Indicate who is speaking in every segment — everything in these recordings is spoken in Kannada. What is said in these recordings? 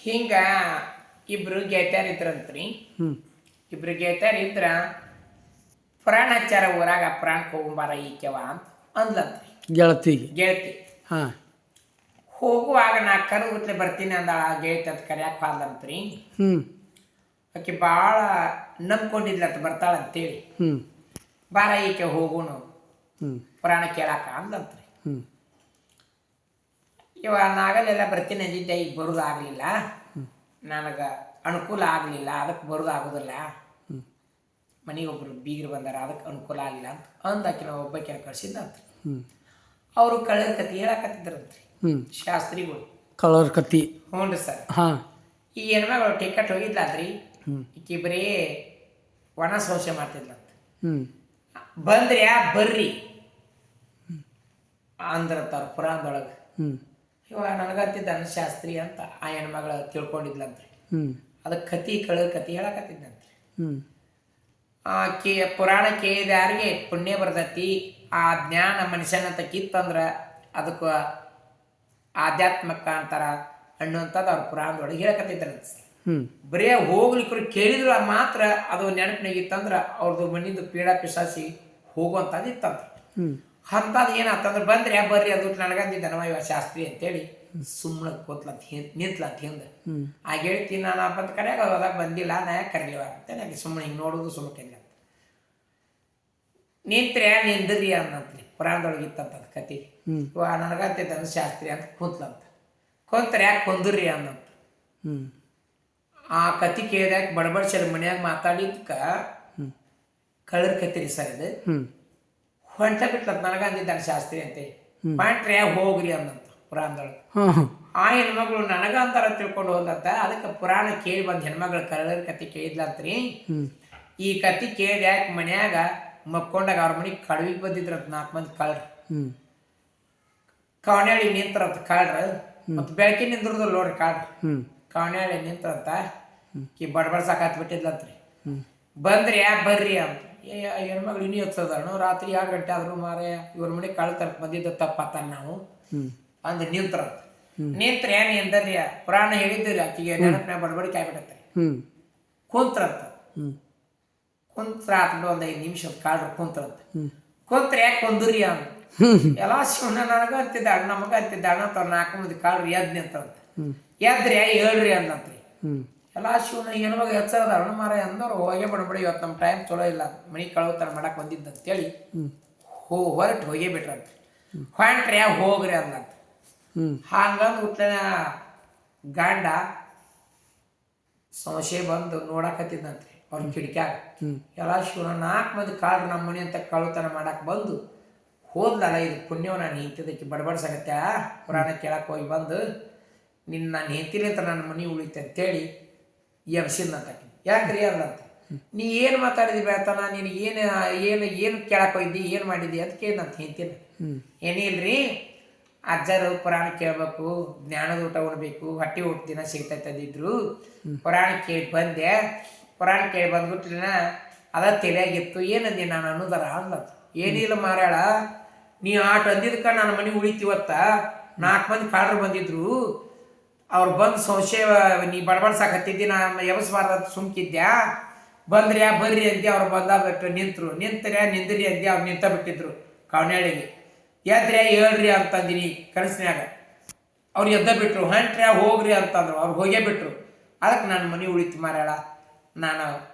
Speaker 1: ಹಿಂಗ ಇಬ್ರು ಗೆಳತ್ಯಾರ ಇದ್ರಂತ್ರಿ. ಇಬ್ರು ಗೆಳತ್ಯಾರ ಇದ್ರ ಪುರಾಣ ಹಚ್ಚಾರ ಊರಾಗ ಪುರಾಣಕ್ಕೆ ಹೋಗುಂಬಾರ ಈಕೆವ ಅಂತ ಅಂದ್ಲಂತ್ರಿ ಗೆಳತಿ. ಹೋಗುವಾಗ ನಾ ಕರುಗುತ್ಲೆ ಬರ್ತೀನಿ ಅಂದಾಳ ಗೆಳತಿ ಅಂತ ಕರ್ಯಾಕ ಹೋದ್ಲಂತ್ರಿ. ಆಕೆ ಭಾಳ ನಂಬ್ಕೊಂಡಿದ್ಲಂತ ಬರ್ತಾಳಂತೇಳಿ. ಬಾರ ಈಕೆ ಹೋಗುನು ಪುರಾಣ ಕೇಳಾಕ ಅಂದ್ಲಂತ್ರಿ. ಇವ ನಾಗಲೆಲ್ಲ ಬರ್ತೀನಿ ಅಂದಿದ್ದೆ, ಈಗ ಬರೋದಾಗಲಿಲ್ಲ, ನನಗೆ ಅನುಕೂಲ ಆಗಲಿಲ್ಲ, ಅದಕ್ಕೆ ಬರೋದಾಗೋದಿಲ್ಲ, ಮನೆಗೆ ಒಬ್ರು ಬೀಗರು ಬಂದಾರ ಅದಕ್ಕೆ ಅನುಕೂಲ ಆಗಲಿಲ್ಲ ಅಂತ ಅಂದಾಕಿನ ಒಬ್ಬಾಕಿನ ಕಳ್ಸಿದ್ದಂತ. ಅವರು ಕಳ್ಳರ ಕತಿ ಹೇಳಕತ್ತಿದ್ರಂತ್ರಿ ಶಾಸ್ತ್ರಿಗಳು.
Speaker 2: ಕಳ್ಳರ ಕತಿ?
Speaker 1: ಹ್ಞೂ ರೀ ಸರ್. ಈ ಹೆಣ್ಮಗಳು ಟಿಕೆಟ್ ಹೋಗಿದ್ಲಾದ್ರಿ, ಈಕಿ ಬರೀ ಒಣ ಸಂಶಯ ಮಾಡ್ತಿದ್ಲಂತ. ಬಂದ್ರ್ಯಾ ಬರ್ರಿ ಅಂದ್ರಂತ ಪುರಾಣದೊಳಗೆ. ಇವ ನನಗತ್ತಿದ್ದ ಶಾಸ್ತ್ರಿ ಅಂತ ಆ ಹೆಣ್ಮಗಳ ತಿಳ್ಕೊಂಡಿದ್ಲಂತ್ರಿ. ಅದಕ್ಕೆ ಕತಿ ಕಳ್ಳರ ಕತಿ ಹೇಳಕತ್ತಿದ್ದಂತ್ರಿ. ಪುರಾಣ ಕೇಳಿದ ಯಾರಿಗೆ ಪುಣ್ಯ ಬರ್ತೈತಿ, ಆ ಜ್ಞಾನ ಮನುಷ್ಯನಂತ ಕಿತ್ತಂದ್ರೆ ಅದಕ್ಕೆ ಆಧ್ಯಾತ್ಮಕ ಅಂತಾರ ಅನ್ನುವಂಥದ್ದು ಅವ್ರ ಪುರಾಣದೊಳಗೆ ಹೇಳಕತ್ತಿದ್ರಂತ. ಬರೀ ಹೋಗ್ಲಿಕ್ಕೆ ಕೇಳಿದ್ರು ಮಾತ್ರ ಅದು ನೆನಪಿನಾಗಿತ್ತಂದ್ರೆ ಅವ್ರದ್ದು ಮಣ್ಣಿಂದು ಪೀಡ ಪಿಶಾಸಿ ಹೋಗುವಂಥದ್ದು ಇತ್ತಂತ. ಅಂಥದ್ದು ಏನಾತಂದ್ರೆ ಬಂದ್ರೆ ಬರ್ರಿ ಅದು ನನಗಂದಿದ್ದನವ ಇವ ಶಾಸ್ತ್ರಿ ಅಂತೇಳಿ ಸುಮ್ಮನೆ ಕೂತ್ಲಂತ ನಿಂತ್ಲಂತ ಹಿಂದೆ. ಆ ಗೆಳತಿ ನಾನು ಬಂದು ಕರೆಯಾಗ ಹೋದಾಗ ಬಂದಿಲ್ಲ, ನಾ ಯಾಕೆ ಕರೀಲಿವ ಅಂತ ನನಗೆ ಸುಮ್ಮನೆ ಹಿಂಗೆ ನೋಡೋದು ಸುಮ್ಮನೆ ನಿಂತ್ರೆ ನಿಂದ್ರಿ ಅನ್ನಂತ್ರಿ. ಪುರಾಣದೊಳಗೆ ಇತ್ತಂತದ ಕತಿ. ಇವ ನನಗಂತಿದ್ದ ಶಾಸ್ತ್ರಿ ಅಂತ ಕೂತ್ಲಂತ. ಕುಂತ್ರೆ ಯಾಕೆ ಕೊಂದ್ರಿ ಅನ್ನಂತ. ಆ ಕತಿ ಕೇಳಿದಾಗ ಬಡಬಡ್ಸಲ್ ಮನ್ಯಾಗ ಮಾತಾಡಿದ್ಕ ಕಳ್ಳರ ಕತಿ ರೀ ಸರ್ ಇದು. ಹೊಂಟ ಬಿಟ್ಲಂತ ನನಗ ಅಂದಿದ್ದಾನೆ ಶಾಸ್ತ್ರಿ ಅಂತೆ. ಪಾಂಟ್ರೆ ಹೋಗ್ರಿ ಅನ್ನಂತ ಪುರಾಣದೊಳಗೆ. ಆ ಹೆಣ್ಮಗಳು ನನಗ ಅಂತಾರ ತಿಳ್ಕೊಂಡು ಹೋದಂತ. ಅದಕ್ಕೆ ಪುರಾಣ ಕೇಳಿ ಬಂದ ಹೆಣ್ಮಗಳು ಕಳ್ಳರ ಕತಿ ಕೇಳಿದ್ಲಂತ್ರಿ. ಈ ಕತಿ ಕೇಳಿ ಯಾಕೆ ಮನ್ಯಾಗ ಮಕ್ಕೊಂಡಾಗ ಅವ್ರ ಮನೆಗೆ ಕಡವಿಗೆ ಬಂದಿದ್ರಂತ 4 ಮಂದಿ ಕಳ್ರು. ಕವನ್ಯಾಳಿ ನಿಂತ್ರಂತ ಕಳ್ರು. ಮತ್ತು ಬೆಳಗ್ಗೆ ನಿಂದ್ರದಲ್ಲ ನೋಡ್ರಿ ಕಳ್ರು. ಕವನ್ಯಾಳಿ ನಿಂತ್ರಂತ ಕಿ ಬಡ್ಬಡ್ಸಾಕತ್ ಬಿಟ್ಟಿದ್ಲಂತ್ರಿ. ಬಂದ್ರಿ ಬರ್ರಿ ಅಂತ. ಹೆಣ್ಮಗಳು ಇನ್ನೂ ಹಚ್ಚೋದಣ್ಣು ರಾತ್ರಿ 2 ಗಂಟೆ ಆದ್ರೂ ಮಾರೇ ಇವ್ರ ಮನೆಗೆ ಕಳ್ಳ ತರಕ್ ಬಂದಿದ್ದ ತಪ್ಪತ್ತಾನ ನಾವು ಅಂದ್ ನಿಂತ್ರಂತ. ನಿಂತ್ರೆ ನಿಂದರ್ರಿ ಪುರಾಣ ಹೇಳಿದ್ರಿ ಆಕಿಗೆ ನೆನಪಿನ ಬಡಬಡಿಕೆ ಆಗ್ಬಿಡತ್ತೆ. ಕುಂತ್ರಂತ. ಕುಂತ್ರ ಆತ್ಬಿಟ್ಟು ಒಂದು 5 ನಿಮಿಷ ಕಾಳ್ರು ಕುಂತ್ರಂತ. ಕುಂತ್ರೆ ಯಾಕೆ ಕೊಂದ್ರಿ ಅಂತ. ಎಲ್ಲ ಶಿವನ ನನಗ ಅಂತಿದ್ದ ಅಣ್ಣ ನಮಗ ಅಂತಿದ್ದ ಅಣ್ಣ ಅಂತ 4 ಮಂದಿ ಕಾಳ್ರು ಎದ್ ನಿಂತ್ರಂತ. ಎದ್ರಿ ಹೇಳ್ರಿ ಅಂದ್ಲಂತ್ರಿ. ಎಲ್ಲ ಶಿವನ ಹೆಣ್ಮಗ ಹೆಚ್ಚದ ಅಣ್ಣ ಮಾರ ಅಂದವ್ರು ಹೋಗೇ ಬಡಬಡಿ ಇವತ್ತು ನಮ್ಮ ಟೈಮ್ ಚಲೋ ಇಲ್ಲ, ಮನೆ ಕಳವತ್ತರ ಮಾಡಕ್ ಬಂದಿದ್ದ ಅಂತೇಳಿ ಹೊರಟು ಹೋಗೇ ಬಿಟ್ರಂತ. ಹೊಂಟ್ರೆ ಹೋಗ್ರಿ ಅಂದಂತ. ಹಂಗಂದು ಹುಟ್ಲಿನ ಗಂಡ ಸಂಶಯ ಬಂದು ನೋಡಕತ್ತಿದ್ದಂತ್ರಿ ಅವ್ರ ಕಿಡಿಕ್ಯಾಗ. ಎಲ್ಲ ಶಿವನ 4 ಮಂದಿ ಕಾಳ್ರು ನಮ್ಮ ಮನೆ ಅಂತ ಕಳುತನ ಮಾಡಕ್ ಬಂದು ಹೋದ್ಲಲ್ಲ, ಇದು ಪುಣ್ಯವ ನಾನು ಹೆಂತಿದ್ದಕ್ಕೆ ಬಡಬಡ್ಸಾಗತ್ತೆ ಪುರಾಣ ಕೇಳಕ್ ಹೋಗಿ ಬಂದು ನಾನು ಹೆಂತಿಲಿ ಅಂತ ನನ್ನ ಮನೆ ಉಳಿತೆ ಅಂತೇಳಿ ಎಬ್ಸಿದ್ನಂತ. ಯಾಕ್ರಿ ಅಲ್ಲಂತ. ನೀ ಏನು ಮಾತಾಡಿದಿ ಬೇತನ, ನೀನು ಏನು ಕೇಳಕ್ ಹೋಗಿದ್ದಿ, ಏನು ಮಾಡಿದ್ದಿ ಅಂತ ಕೇಳಿದಂತ ಹೆಂತಿನ. ಏನಿಲ್ರಿ ಅಜ್ಜರು ಪುರಾಣ ಕೇಳಬೇಕು, ಜ್ಞಾನದ ಊಟ ಉಣ್ಬೇಕು, ಹೊಟ್ಟೆ ಊಟ ದಿನ ಸಿಗ್ತೈತದಿದ್ರು. ಪುರಾಣ ಕೇಳಿ ಬಂದೆ, ಪುರಾಣ ಕೇಳಿ ಬಂದ್ಬಿಟ್ರಿನ ಅದ ತಲೆಯಾಗಿತ್ತು. ಏನಂದಿ ನಾನು ಅನ್ನೋದರ ಅಂದ್ಲಂತ. ಏನಿಲ್ಲ ಮಾರಾಳ, ನೀ ಆಟ ಅಂದಿದ್ಕ ನನ್ನ ಮನೆ ಉಳಿತೀವತ್ತ 4 ಮಂದಿ ಕಾಳ್ರು ಬಂದಿದ್ರು. ಅವ್ರು ಬಂದು ಸಂಶಯ ನೀ ಬಡಬಡ್ಸಾಕತ್ತಿದ್ದಿ, ನಾನು ಎಬಸ್ಬಾರ್ದಂತ ಸುಮ್ಕಿದ್ಯಾ. ಬಂದ್ರ್ಯಾ ಬರ್ರಿ ಅಂದೆ, ಅವ್ರು ಬಂದಾಗ್ಬಿಟ್ಟು ನಿಂತರು. ನಿಂದ್ರಿ ಅಂದೆ, ಅವ್ರು ನಿಂತ ಬಿಟ್ಟಿದ್ರು ಕವನ್ಯಾಳಿಗೆ. ಎದ್ರೆ ಹೇಳ್ರಿ ಅಂತಂದಿನಿ ಕನಸಿನ್ಯಾಗ. ಅವ್ರು ಎದ್ದ ಬಿಟ್ರು. ಹೊಂಟ್ರ್ಯಾ ಹೋಗ್ರಿ ಅಂತಂದ್ರು. ಅವ್ರು ಹೋಗೇ ಬಿಟ್ರು. ಅದಕ್ಕೆ ನನ್ನ ಮನೆ ಉಳಿತು ಮಾರಾಳ, ನಾನು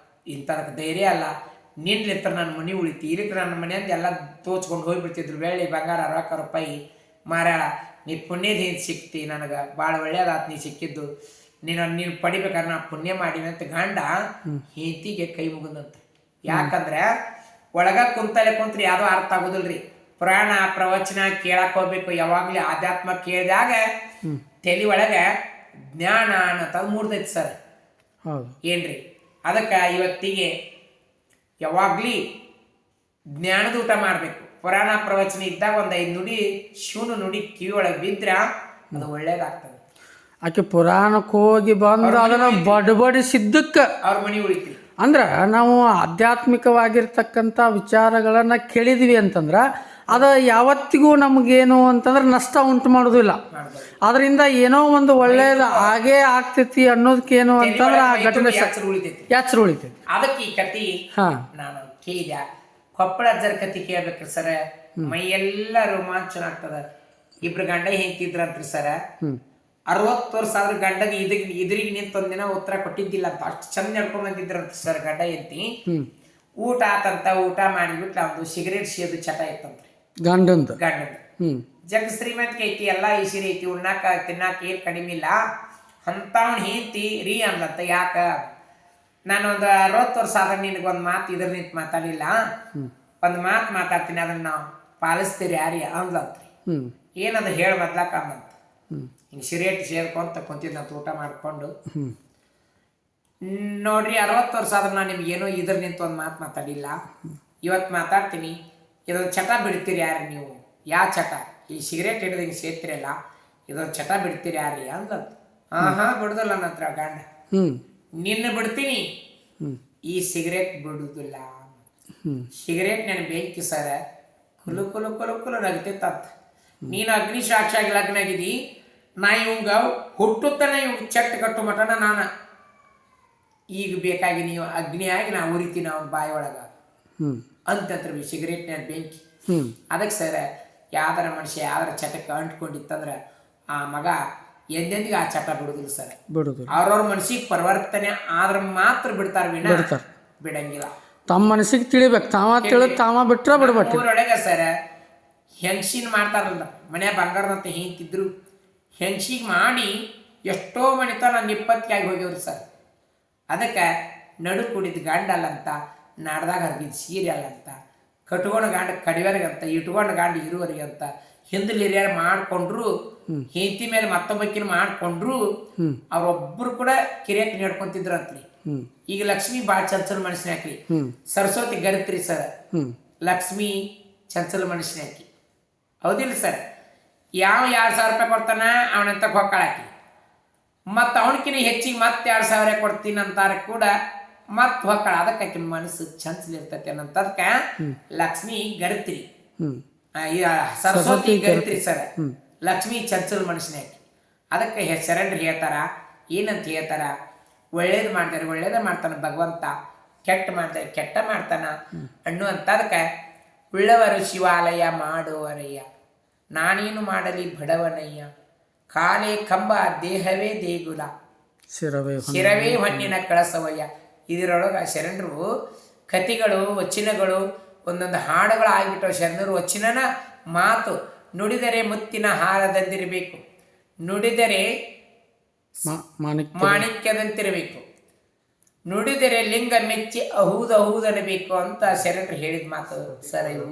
Speaker 1: ಇಂಥದಕ್ಕೆ ಧೈರ್ಯ ಅಲ್ಲ, ನಿನ್ಲಿತ್ರ ನನ್ನ ಮನೆ ಉಳಿತು. ಇದಕ್ಕೆ ನನ್ನ ಮನೆಯಿಂದ ಎಲ್ಲ ತೋಚ್ಕೊಂಡು ಹೋಗಿಬಿಡ್ತಿದ್ರು, ಬೆಳ್ಳಿ ಬಂಗಾರ ರೊಕ್ಕ ರೂಪಾಯಿ. ಮಾರಾಳ ನೀ ಪುಣ್ಯದ ಹಿಂದೆ ಸಿಕ್ತಿ, ನನಗೆ ಭಾಳ ಒಳ್ಳೇದಾತು ನೀ ಸಿಕ್ಕಿದ್ದು, ನೀನು ಪಡಿಬೇಕಾದ್ರೆ ನಾ ಪುಣ್ಯ ಮಾಡೀನಿ ಅಂತ ಗಂಡ ಹೆಂಡತಿಗೆ ಕೈ ಮುಗಿದಂತ. ಯಾಕಂದ್ರೆ ಒಳಗ ಕುಂತಲೆ ಕುಂತ್ರಿ ಯಾವುದೋ ಅರ್ಥ ಆಗೋದಿಲ್ರಿ. ಪುರಾಣ ಪ್ರವಚನ ಕೇಳಕ್ ಹೋಗ್ಬೇಕು. ಯಾವಾಗಲೂ ಆಧ್ಯಾತ್ಮ ಕೇಳಿದಾಗ ತಲೆ ಒಳಗೆ ಜ್ಞಾನ ಅನ್ನೋದು ಮೂಡ್ತೈತಿ ಸರ್. ಏನ್ರಿ ಅದಕ್ಕೆ ಇವತ್ತಿಗೆ ಯಾವಾಗ್ಲಿ ಜ್ಞಾನದ ಊಟ ಮಾಡ್ಬೇಕು. ಪುರಾಣ ಪ್ರವಚನ ಇದ್ದಾಗ ಒಂದು 5 ನುಡಿ ಶಿವನ ನುಡಿ ಕಿವಿ ಒಳಗೆ ಬಿದ್ರೆ ಅದು ಒಳ್ಳೇದಾಗ್ತದೆ.
Speaker 2: ಆಕೆ ಪುರಾಣಕ್ಕೆ ಹೋಗಿ ಬಂದು ಅದನ್ನು ಬಡಬಡಿಸಿದ್ದಕ್ಕೆ
Speaker 1: ಅವ್ರ ಮನೆ ಉಳಿತೀವಿ.
Speaker 2: ಅಂದ್ರೆ ನಾವು ಆಧ್ಯಾತ್ಮಿಕವಾಗಿರ್ತಕ್ಕಂಥ ವಿಚಾರಗಳನ್ನು ಕೇಳಿದ್ವಿ ಅಂತಂದ್ರೆ ಅದು ಯಾವತ್ತಿಗೂ ನಮಗೇನು ಅಂತಂದ್ರೆ ನಷ್ಟ ಉಂಟು ಮಾಡೋದಿಲ್ಲ.
Speaker 1: ಮಾಡ್ಬೋದು.
Speaker 2: ಅದರಿಂದ ಏನೋ ಒಂದು ಒಳ್ಳೇದು ಆಗೇ ಆಗ್ತೈತಿ ಅನ್ನೋದಕ್ಕೇನು ಅಂತಂದ್ರೆ ಆ ಘಟನೆ
Speaker 1: ಎಚ್ಚರ ಉಳಿತೈತಿ.
Speaker 2: ಎಚ್ಚರ ಉಳಿತೈತಿ.
Speaker 1: ಅದಕ್ಕೆ ಈ ಕತಿ
Speaker 2: ಹಾಂ
Speaker 1: ನಾನು ಕೇಳಿದೆ. ಕೊಪ್ಪಳ ಅಜ್ಜರ ಕತಿ ಕೇಳ್ಬೇಕ್ರಿ ಸರ, ಮೈಯೆಲ್ಲ ರೋಮಾಂಚನ ಆಗ್ತದ. ಇಬ್ರು ಗಂಡ ಹೆಂಡ್ತಿದ್ರಂತ್ರಿ ಸರ, 60 ವರ್ಷ ಆದ್ರೆ ಗಂಡಗ ಇದ್ರಿಗೆ ನಿಂತ ಒಂದಿನ ಉತ್ತರ ಕೊಟ್ಟಿದ್ದಿಲ್ಲ ಅಂತ ಅಷ್ಟು ಚಂದ ನಡ್ಕೊಂಡ್ ಬಂದಿದ್ರಂತ ಸರ್ ಗಂಡ ಹೆಂಡ್ತಿ. ಊಟ ಆತಂತ, ಊಟ ಮಾಡಿಬಿಟ್ಟು ಅವ್ದು ಸಿಗರೇಟ್ ಸೇದು ಚಟ ಇತ್ತಂತ್ರಿ
Speaker 2: ಗಂಡಂದು.
Speaker 1: ಜಗ್ ಶ್ರೀಮಂತಿಕೆ ಐತಿ, ಎಲ್ಲಾ ಐಸಿರಿ ಐತಿ, ಉಣ್ಣಾಕ ತಿನ್ನಾಕ ಏನ್ ಕಡಿಮೆ ಇಲ್ಲ. ಅಂತವನ್ ಹೆಂಡ್ತಿ ರೀ ಅನ್ಲತ್ತ, ಯಾಕ ನಾನೊಂದು 60 ವರ್ಷ ಆದ್ರೆ ನಿನಗೊಂದು ಮಾತು ಇದ್ರ ನಿಂತ ಮಾತಾಡಿಲ್ಲ, ಒಂದು ಮಾತು ಮಾತಾಡ್ತೀನಿ, ಅದನ್ನ ನಾವು ಪಾಲಿಸ್ತೀರಿ ಯಾರಿ ಅಂದ್ಲಂತ್ರಿ. ಏನದು ಹೇಳ ಮೊದ್ಲಾಕ ಅಂದಂತ. ಹಿಂಗೆ ಸಿರೇಟ್ ಸೇರ್ಕೊಂತ ಕುಂತಿದ್ದಂತ ಊಟ ಮಾಡ್ಕೊಂಡು. ನೋಡ್ರಿ 60 ವರ್ಷ ಆದ್ರೆ ನಾನು ನಿಮ್ಗೇನೋ ಇದ್ರ ನಿಂತ ಒಂದು ಮಾತು ಮಾತಾಡಿಲ್ಲ, ಇವತ್ತು ಮಾತಾಡ್ತೀನಿ. ಇದೊಂದು ಚಟ ಬಿಡ್ತೀರಿ ಯಾರು ನೀವು? ಯಾ ಚಟ? ಈ ಸಿಗರೇಟ್ ಹಿಡಿದು ಹಿಂಗೆ ಸೇರ್ತಿರಲ್ಲ, ಇದೊಂದು ಚಟ ಬಿಡ್ತೀರಿ ಯಾರಿ ಅಂದಂತ. ಬಿಡುದಿಲ್ಲ ನಂತರ ಗಂಡ, ನಿನ್ನ ಬಿಡ್ತೀನಿ, ಈ ಸಿಗರೇಟ್ ಬಿಡುದಿಲ್ಲ. ಸಿಗರೇಟ್ ನನ್ನ ಬೆಂಕಿ ಸರ, ಕುಲು ಕುಲು ಕುಲು ಕುಲು ನಗ್ತಿತ್ತಂತ. ನೀನು ಅಗ್ನಿ ಸಾಕ್ಷಿಯಾಗಿ ಲಗ್ನ ಆಗಿದಿ, ನಾ ಇವಂಗ ಹುಟ್ಟುತ್ತಾನೆ ಇವಂಗ ಚಟ್ ಕಟ್ಟು ಮಟನ ನಾನು ಈಗ ಬೇಕಾಗಿ ನೀವು ಅಗ್ನಿಯಾಗಿ ನಾ ಉರಿತೀನಿ ಅವನ ಬಾಯಿ ಒಳಗ ಅಂತಂತ್ರ ಸಿಗರೇಟ್ನ ಬೆಂಕಿ. ಅದಕ್ಕೆ ಸರ್ ಯಾವ್ದಾರ ಮನುಷ್ಯ ಯಾವ್ದಾರ ಚಟಕ್ಕೆ ಅಂಟ್ಕೊಂಡಿತ್ತಂದ್ರೆ ಆ ಮಗ ಎಂದೆಂದಿಗೆ ಆ ಚಟ ಬಿಡುದಿಲ್ಲ ಸರ್. ಅವ್ರವ್ರ ಮನಸ್ಸಿಗೆ ಪರಿವರ್ತನೆ ಆದ್ರೆ ಮಾತ್ರ ಬಿಡ್ತಾರ, ಬಿಡಂಗಿಲ್ಲ.
Speaker 2: ತಮ್ಮ ಮನಸ್ಸಿಗೆ ತಿಳಿಬೇಕು, ತಾವ ಬಿಟ್ರೆ ಬಿಡ್ಬೇಕು.
Speaker 1: ಊರೊಳಗೆ ಸರ್ ಹೆಂಗ್ಸಿನ ಮಾಡ್ತಾರಲ್ಲ, ಮನೆ ಬಂಗಾರದಂತ ಹೆಂತಿದ್ರು, ಹೆಂಗ್ಸಿಗೆ ಮಾಡಿ ಎಷ್ಟೋ ಮನಿತ ನನ್ನ 20 ಆಗಿ ಹೋಗ್ಯವ್ರಿ ಸರ್. ಅದಕ್ಕೆ ನಡು ಕುಡಿದ ಗಂಡ ಅಲ್ಲಂತ, ನಾಡ್ದಾಗ ಹರಿಗಿದ ಸೀರೆ ಅಲ್ಲಂತ, ಕಟ್ಕೊಂಡು ಗಂಡ ಕಡಿವರಿಗಂತ, ಇಟ್ಕೊಂಡು ಗಂಡ ಇರುವರಿಗೆ ಅಂತ, ಹಿಂದಲಿ ಹಿರಿಯರು ಮಾಡ್ಕೊಂಡ್ರು, ಹೆಂಡತಿ ಮೇಲೆ ಮತ್ತೊಬ್ಬಕಿನ ಮಾಡ್ಕೊಂಡ್ರು, ಅವ್ರೊಬ್ರು ಕೂಡ ಕಿರಿಯಕ್ಕೆ ನಡ್ಕೊಂತಿದ್ರಂತ್ರಿ. ಈಗ ಲಕ್ಷ್ಮಿ ಭಾಳ ಚಂಚಲ ಮನುಷ್ಯನ ಹಾಕ್ರಿ, ಸರಸ್ವತಿ ಗರಿತ್ರಿ ಸರ್, ಲಕ್ಷ್ಮಿ ಚಂಚಲ ಮನುಷ್ಯನ ಹಾಕಿ ಹೌದಿಲ್ಲ ಸರ್. ಯಾವ 2,000 ರೂಪಾಯಿ ಕೊಡ್ತಾನ ಅವನಂತ ಹೊಕ್ಕಳಾಕಿ, ಮತ್ತು ಅವನಕಿನ ಹೆಚ್ಚಿಗೆ ಮತ್ತೆ 2,000 ಕೊಡ್ತೀನಿ ಅಂತಾರ ಕೂಡ ಮತ್ತೆ ಹೊಕ್ಕಳ. ಅದಕ್ಕೆ ಆಕಿನ ಮನಸ್ಸು ಚಂಚಲ ಇರ್ತೈತಿ ಅನ್ನಂತದಕ್ಕೆ ಲಕ್ಷ್ಮಿ ಗರಿತ್ರಿ, ಸರಸ್ವತಿ ಗರಿತ್ರಿ ಸರ್, ಲಕ್ಷ್ಮಿ ಚಂಚಲ ಮನುಷ್ಯನ ಹಾಕಿ. ಅದಕ್ಕೆ ಶರಣರು ಹೇಳ್ತಾರ, ಏನಂತ ಹೇಳ್ತಾರ, ಒಳ್ಳೇದು ಮಾಡ್ತಾರೆ ಒಳ್ಳೇದ ಮಾಡ್ತಾನ ಭಗವಂತ, ಕೆಟ್ಟ ಮಾಡ್ತಾರೆ ಕೆಟ್ಟ ಮಾಡ್ತಾನ ಅನ್ನುವಂಥದಕ್ಕೆ ಉಳ್ಳವರು ಶಿವಾಲಯ ಮಾಡುವರಯ್ಯ, ನಾನೇನು ಮಾಡಲಿ ಬಡವನಯ್ಯ, ಕಾಲೇ ಕಂಬ ದೇಹವೇ ದೇಗುಲ, ಶಿರವೇ ಹೊನ್ನಿನ ಕಳಸವಯ್ಯ. ಇದರೊಳಗೆ ಶರಣರು ಕತಿಗಳು ವಚನಗಳು ಒಂದೊಂದು ಹಾಡುಗಳು ಆಗಿಬಿಟ್ಟವು. ಶರಣರು ವಚನನ ಮಾತು ನುಡಿದರೆ ಮುತ್ತಿನ ಹಾರದಂತಿರಬೇಕು, ನುಡಿದರೆ ಮಾಣಿಕ್ಯದಂತಿರಬೇಕು, ನುಡಿದರೆ ಲಿಂಗ ಮೆಚ್ಚಿ ಅಹೂದನಬೇಕು ಅಂತ ಶರಣರು ಹೇಳಿದ ಮಾತು ಸರ್ ಇವು.